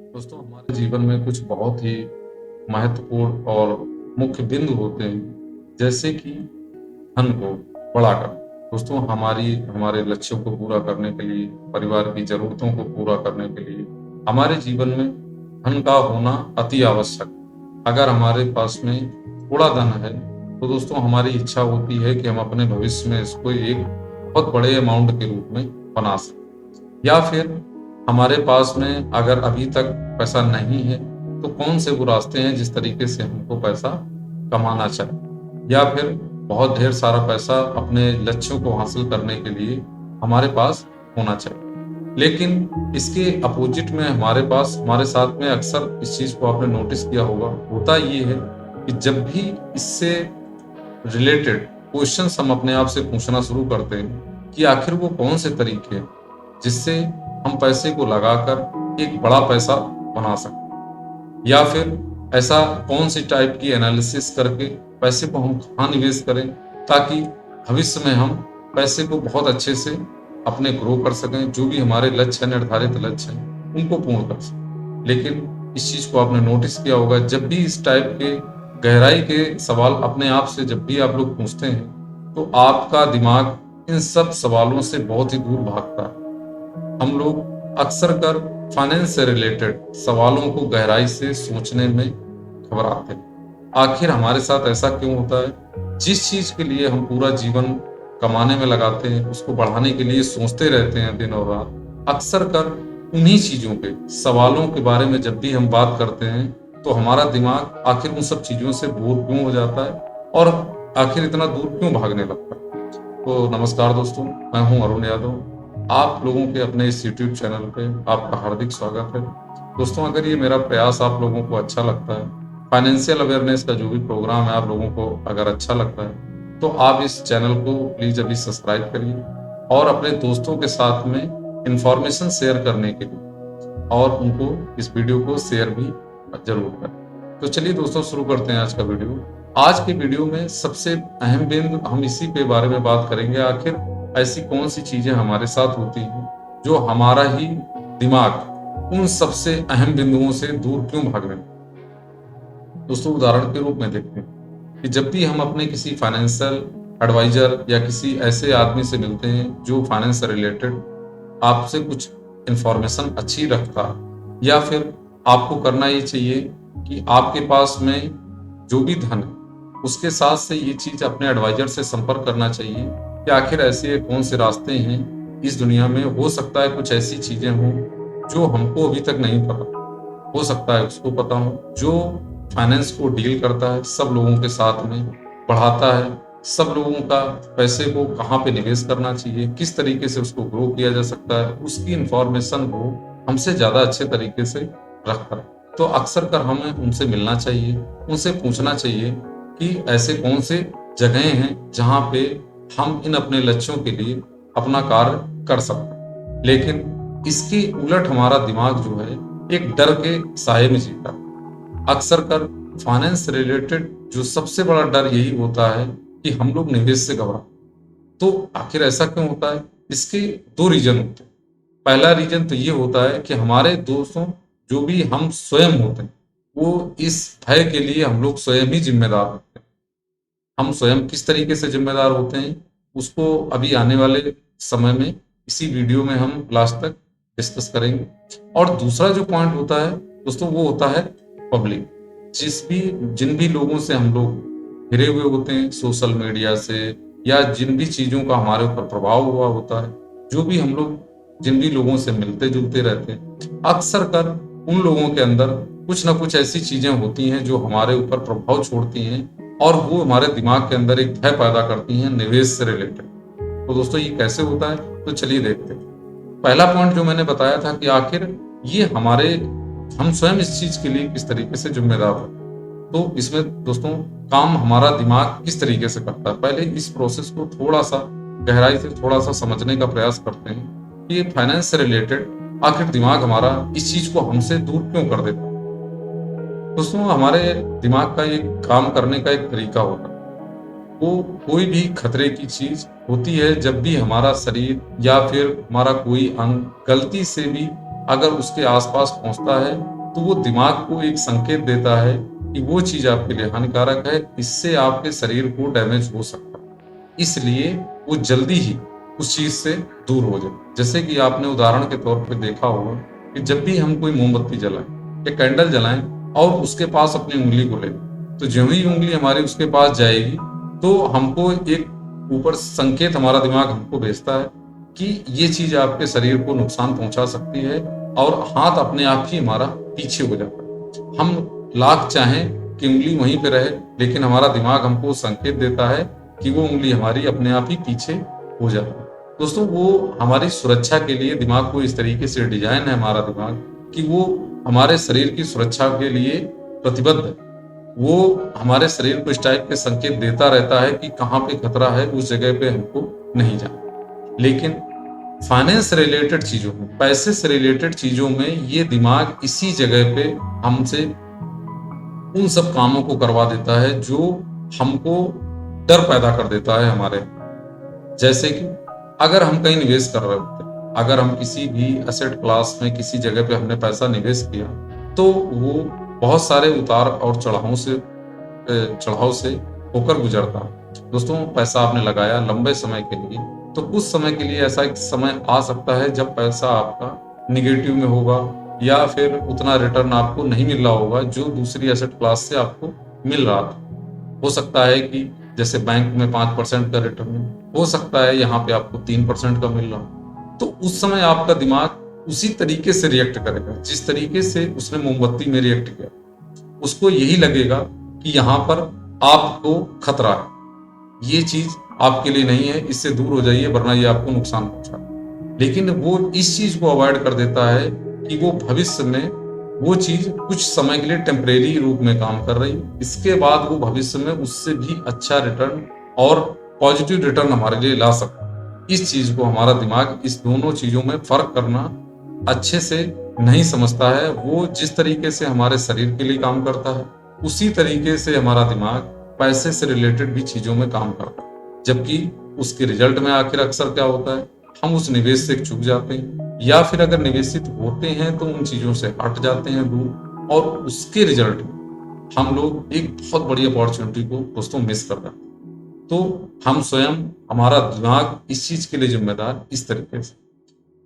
दोस्तों हमारे जीवन में कुछ बहुत ही महत्वपूर्ण और मुख्य बिंदु होते हैं, जैसे कि धन को बड़ा करना। दोस्तों हमारे लक्ष्यों को पूरा करने के लिए, परिवार की ज़रूरतों को पूरा करने के लिए हमारे जीवन में धन का होना अति आवश्यक है। अगर हमारे पास में थोड़ा धन है, तो दोस्तों हमारी इच्छा होती है कि हम अपने भविष्य में इसको एक बहुत बड़े अमाउंट के रूप में बना सकें। या फिर हमारे पास में अगर अभी तक पैसा नहीं है, तो कौन से वो रास्ते हैं जिस तरीके से हमको पैसा कमाना चाहिए, या फिर बहुत ढेर सारा पैसा अपने लक्ष्यों को हासिल करने के लिए हमारे पास होना चाहिए। लेकिन इसके अपोजिट में हमारे साथ में अक्सर इस चीज़ को आपने नोटिस किया होगा, होता ये है कि जब भी इससे रिलेटेड क्वेश्चंस हम अपने आप से पूछना शुरू करते हैं कि आखिर वो कौन से तरीके हैं जिससे हम पैसे को लगाकर एक बड़ा पैसा बना सकते, या फिर ऐसा कौन सी टाइप की एनालिसिस करके पैसे को हम कहाँ निवेश करें ताकि भविष्य में हम पैसे को बहुत अच्छे से अपने ग्रो कर सकें, जो भी हमारे लक्ष्य हैं, निर्धारित लक्ष्य हैं, उनको पूर्ण कर सकें। लेकिन इस चीज़ को आपने नोटिस किया होगा, जब भी इस टाइप के गहराई के सवाल अपने आप से जब भी आप लोग पूछते हैं, तो आपका दिमाग इन सब सवालों से बहुत ही दूर भागता है। हम लोग अक्सर कर फाइनेंस से रिलेटेड सवालों को गहराई से सोचने में घबराते हैं। आखिर हमारे साथ ऐसा क्यों होता है? जिस चीज़ के लिए हम पूरा जीवन कमाने में लगाते हैं, उसको बढ़ाने के लिए सोचते रहते हैं दिन और रात, अक्सर कर उन्हीं चीज़ों के सवालों के बारे में जब भी हम बात करते हैं, तो हमारा दिमाग आखिर उन सब चीज़ों से बोर क्यों हो जाता है और आखिर इतना दूर क्यों भागने लगता है। तो नमस्कार दोस्तों, मैं हूं अरुण यादव। आप लोगों के अपने इस यूट्यूब चैनल पे आपका हार्दिक स्वागत है। दोस्तों, अगर ये मेरा प्रयास आप लोगों को अच्छा लगता है, फाइनेंशियल अवेयरनेस का जो भी प्रोग्राम है आप लोगों को अगर अच्छा लगता है, तो आप इस चैनल को प्लीज़ अभी सब्सक्राइब करिए और अपने दोस्तों के साथ में इंफॉर्मेशन शेयर करने के लिए और उनको इस वीडियो को शेयर भी ज़रूर करें। तो चलिए दोस्तों, शुरू करते हैं आज का वीडियो। आज के वीडियो में सबसे अहम बिंदु हम इसी के बारे में बात करेंगे, आखिर ऐसी कौन सी चीजें हमारे साथ होती हैं जो हमारा ही दिमाग उन सबसे अहम बिंदुओं से दूर क्यों भागने लगता है। दोस्तों, उदाहरण के रूप में देखते हैं कि जब भी हम अपने किसी फाइनेंशियल एडवाइजर या किसी ऐसे आदमी से मिलते हैं जो फाइनेंस से रिलेटेड आपसे कुछ इंफॉर्मेशन अच्छी रखता है, या फिर आपको करना ये चाहिए कि आपके पास में जो भी धन है उसके साथ से ये चीज अपने एडवाइजर से संपर्क करना चाहिए कि आखिर ऐसे कौन से रास्ते हैं इस दुनिया में। हो सकता है कुछ ऐसी चीजें हों जो हमको अभी तक नहीं पता, हो सकता है उसको पता हो। जो फाइनेंस को डील करता है, सब लोगों के साथ में बढ़ाता है, सब लोगों का पैसे को कहाँ पे निवेश करना चाहिए, किस तरीके से उसको ग्रो किया जा सकता है, उसकी इंफॉर्मेशन वो हमसे ज्यादा अच्छे तरीके से रखता है। तो अक्सर कर हमें उनसे मिलना चाहिए, उनसे पूछना चाहिए कि ऐसे कौन से जगहें हैं जहाँ पे हम इन अपने लक्ष्यों के लिए अपना कार्य कर सकते हैं। लेकिन इसके उलट हमारा दिमाग जो है एक डर के साए में जीता है। अक्सर कर फाइनेंस से रिलेटेड जो सबसे बड़ा डर यही होता है कि हम लोग निवेश से घबरा। तो आखिर ऐसा क्यों होता है? इसके दो रीजन होते हैं। पहला रीजन तो ये होता है कि हमारे दोस्तों जो भी हम स्वयं होते हैं, वो इस भय के लिए हम लोग स्वयं ही जिम्मेदार होते हैं। हम स्वयं किस तरीके से जिम्मेदार होते हैं, उसको अभी आने वाले समय में इसी वीडियो में हम लास्ट तक डिस्कस करेंगे। और दूसरा जो पॉइंट होता है दोस्तों, वो होता है पब्लिक। जिन भी लोगों से हम लोग घिरे हुए होते हैं सोशल मीडिया से, या जिन भी चीजों का हमारे ऊपर प्रभाव हुआ होता है, जो भी हम लोग जिन भी लोगों से मिलते जुलते रहते हैं, अक्सर कर उन लोगों के अंदर कुछ ना कुछ ऐसी चीजें होती हैं जो हमारे ऊपर प्रभाव छोड़ती हैं और वो हमारे दिमाग के अंदर एक भय पैदा करती हैं निवेश से रिलेटेड। तो दोस्तों, ये कैसे होता है, तो चलिए देखते हैं। पहला पॉइंट जो मैंने बताया था कि आखिर ये हम स्वयं इस चीज के लिए किस तरीके से जिम्मेदार हो। तो इसमें दोस्तों काम हमारा दिमाग किस तरीके से करता है, पहले इस प्रोसेस को थोड़ा सा गहराई से थोड़ा सा समझने का प्रयास करते हैं कि फाइनेंस से रिलेटेड आखिर दिमाग हमारा इस चीज को हमसे दूर क्यों कर देता है। दोस्तों, हमारे दिमाग का एक काम करने का एक तरीका होता है। वो कोई भी खतरे की चीज होती है, जब भी हमारा शरीर या फिर हमारा कोई अंग गलती से भी अगर उसके आसपास पहुंचता है, तो वो दिमाग को एक संकेत देता है कि वो चीज आपके लिए हानिकारक है, इससे आपके शरीर को डैमेज हो सकता है, इसलिए वो जल्दी ही उस चीज से दूर हो जाए। जैसे कि आपने उदाहरण के तौर पे देखा होगा कि जब भी हम कोई मोमबत्ती जलाएं या कैंडल जलाएं और उसके पास अपनी उंगली को लें, तो जो ही उंगली हमारी उसके पास जाएगी तो हमको एक ऊपर संकेत हमारा दिमाग हमको भेजता है कि ये चीज आपके शरीर को नुकसान पहुंचा सकती है, और हाथ अपने आप ही हमारा पीछे हो जाता है। हम लाख चाहें कि उंगली वहीं पे रहे, लेकिन हमारा दिमाग हमको संकेत देता है कि वो उंगली हमारी अपने आप ही पीछे हो जाती है। दोस्तों, वो हमारी सुरक्षा के लिए दिमाग को इस तरीके से डिजाइन है हमारा दिमाग कि वो हमारे शरीर की सुरक्षा के लिए प्रतिबद्ध है। वो हमारे शरीर को इस टाइप के संकेत देता रहता है कि कहाँ पे खतरा है, उस जगह पे हमको नहीं जाना। लेकिन फाइनेंस रिलेटेड चीजों में, पैसे से रिलेटेड चीजों में ये दिमाग इसी जगह पे हमसे उन सब कामों को करवा देता है जो हमको डर पैदा कर देता है हमारे। जैसे कि अगर हम कहीं निवेश कर रहे होते हैं, अगर हम किसी भी एसेट क्लास में किसी जगह पे हमने पैसा निवेश किया, तो वो बहुत सारे उतार और चढ़ाव से होकर गुजरता है। दोस्तों, पैसा आपने लगाया लंबे समय के लिए, तो कुछ समय के लिए ऐसा एक समय आ सकता है जब पैसा आपका निगेटिव में होगा, या फिर उतना रिटर्न आपको नहीं मिल रहा होगा जो दूसरी एसेट क्लास से आपको मिल रहा था। हो सकता है कि जैसे बैंक में 5% का रिटर्न हो सकता है यहाँ पे आपको 3% का मिल रहा हो। तो उस समय आपका दिमाग उसी तरीके से रिएक्ट करेगा जिस तरीके से उसने मोमबत्ती में रिएक्ट किया। उसको यही लगेगा कि यहाँ पर आपको खतरा है, ये चीज आपके लिए नहीं है, इससे दूर हो जाइए वरना ये आपको नुकसान पहुंचा। लेकिन वो इस चीज को अवॉइड कर देता है कि वो भविष्य में वो चीज कुछ समय के लिए टेम्परेरी रूप में काम कर रही है, इसके बाद वो भविष्य में उससे भी अच्छा रिटर्न और पॉजिटिव रिटर्न हमारे लिए ला सकता है। इस चीज को हमारा दिमाग इस दोनों चीजों में फर्क करना अच्छे से नहीं समझता है। वो जिस तरीके से हमारे शरीर के लिए काम करता है, उसी तरीके से हमारा दिमाग पैसे से रिलेटेड भी चीजों में काम करता है। जबकि उसके रिजल्ट में आखिर अक्सर क्या होता है, हम उस निवेश से चूक जाते हैं, या फिर अगर निवेशित होते हैं तो उन चीजों से हट जाते हैं दूर, और उसके रिजल्ट में हम लोग एक बहुत बड़ी अपॉर्चुनिटी को दोस्तों मिस कर जाते हैं। तो हम स्वयं, हमारा दिमाग इस चीज के लिए जिम्मेदार इस तरीके से।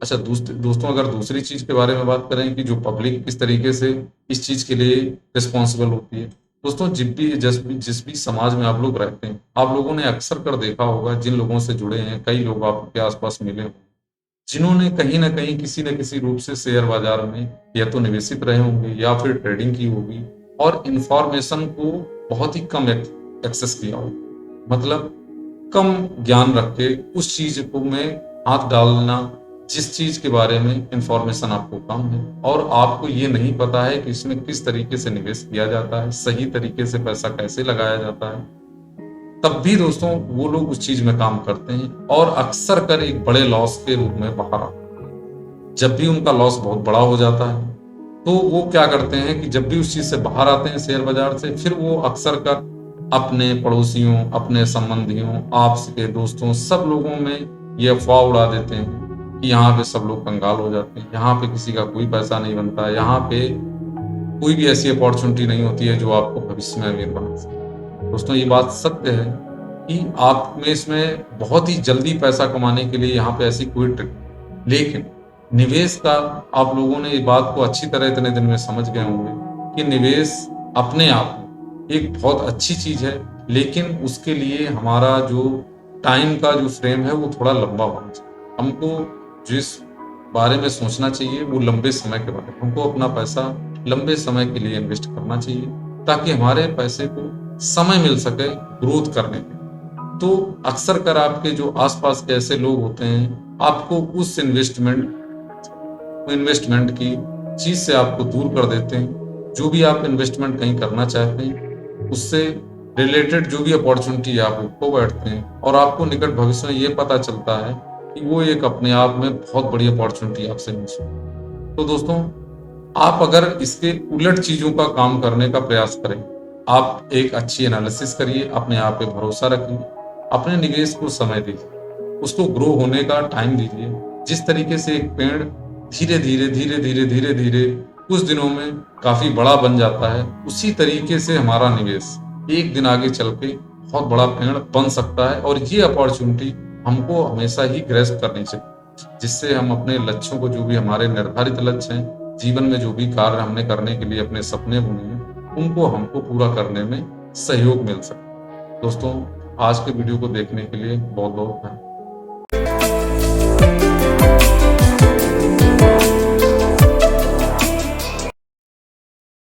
अच्छा दोस्तों, अगर दूसरी चीज के बारे में बात करें कि जो पब्लिक किस तरीके से इस चीज के लिए रिस्पॉन्सिबल होती है। दोस्तों, जिस भी समाज में आप लोग रहते हैं, आप लोगों ने अक्सर कर देखा होगा, जिन लोगों से जुड़े हैं, कई लोग आपके आसपास मिले होंगे जिन्होंने कहीं ना कहीं किसी न किसी रूप से शेयर बाजार में या तो निवेशित रहे होंगे या फिर ट्रेडिंग की होगी, और इंफॉर्मेशन को बहुत ही कम एक्सेस किया होगा। मतलब कम ज्ञान रख के उस चीज को में हाथ डालना, जिस चीज के बारे में इंफॉर्मेशन आपको कम है और आपको ये नहीं पता है कि इसमें किस तरीके से निवेश किया जाता है, सही तरीके से पैसा कैसे लगाया जाता है, तब भी दोस्तों वो लोग उस चीज में काम करते हैं और अक्सर कर एक बड़े लॉस के रूप में बाहर आते हैं। जब भी उनका लॉस बहुत बड़ा हो जाता है तो वो क्या करते हैं कि जब भी उस चीज से बाहर आते हैं शेयर बाजार से, फिर वो अक्सर कर अपने पड़ोसियों, अपने संबंधियों, आपस के दोस्तों, सब लोगों में ये अफवाह उड़ा देते हैं कि यहाँ पे सब लोग कंगाल हो जाते हैं, यहाँ पे किसी का कोई पैसा नहीं बनता, यहाँ पे कोई भी ऐसी अपॉर्चुनिटी नहीं होती है जो आपको भविष्य में अमीर बना सके। दोस्तों, ये बात सत्य है कि आप में इसमें बहुत ही जल्दी पैसा कमाने के लिए यहाँ पे ऐसी कोई ट्रिक, लेकिन निवेश का आप लोगों ने ये बात को अच्छी तरह इतने दिन में समझ गए होंगे कि निवेश अपने आप में एक बहुत अच्छी चीज है, लेकिन उसके लिए हमारा जो टाइम का जो फ्रेम है वो थोड़ा लंबा होना चाहिए। हमको जिस बारे में सोचना चाहिए वो लंबे समय के बारे में, हमको अपना पैसा लंबे समय के लिए इन्वेस्ट करना चाहिए ताकि हमारे पैसे को समय मिल सके ग्रोथ करने के। तो अक्सर कर आपके जो आसपास के ऐसे लोग होते हैं, आपको उस इन्वेस्टमेंट की चीज से आपको दूर कर देते हैं। जो भी आप इन्वेस्टमेंट कहीं करना चाहते हैं, उससे रिलेटेड जो भी अपॉर्चुनिटी आप खो बैठते हैं, और आपको निकट भविष्य में ये पता चलता है कि वो एक अपने आप में बहुत बड़ी अपॉर्चुनिटी आपसे मिल सकती। तो दोस्तों, आप अगर इसके उलट चीजों का काम करने का प्रयास करें, आप एक अच्छी एनालिसिस करिए, अपने आप पे भरोसा रखिए, अपने निवेश को समय दीजिए, उसको ग्रो होने का टाइम दीजिए। जिस तरीके से एक पेड़ धीरे धीरे धीरे धीरे धीरे धीरे कुछ दिनों में काफ़ी बड़ा बन जाता है। उसी तरीके से हमारा निवेश एक दिन आगे चल के बहुत बड़ा पेड़ बन सकता है और ये अपॉर्च्युनिटी हमको हमेशा ही ग्रैस्प करनी चाहिए, जिससे हम अपने लक्ष्यों को, जो भी हमारे निर्धारित लक्ष्य हैं, जीवन में जो भी कार्य हमने करने के लिए अपने सपने बुने हैं, उनको हमको पूरा करने में सहयोग मिल सके। दोस्तों, आज के वीडियो को देखने के लिए बहुत-बहुत धन्यवाद।